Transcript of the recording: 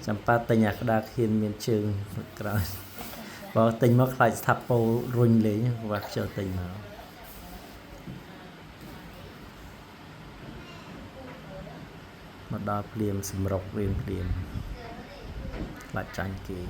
ចាំប៉ាទិញអាក្តារខៀនមានជើងក្រោយបើទិញមកខ្លាចស្ថាប់ពោរុញលេងវាខ្ជិលទិញមកដល់ភ្លាមសម្រុកវិញភ្លាមខ្លាចចាញ់គេ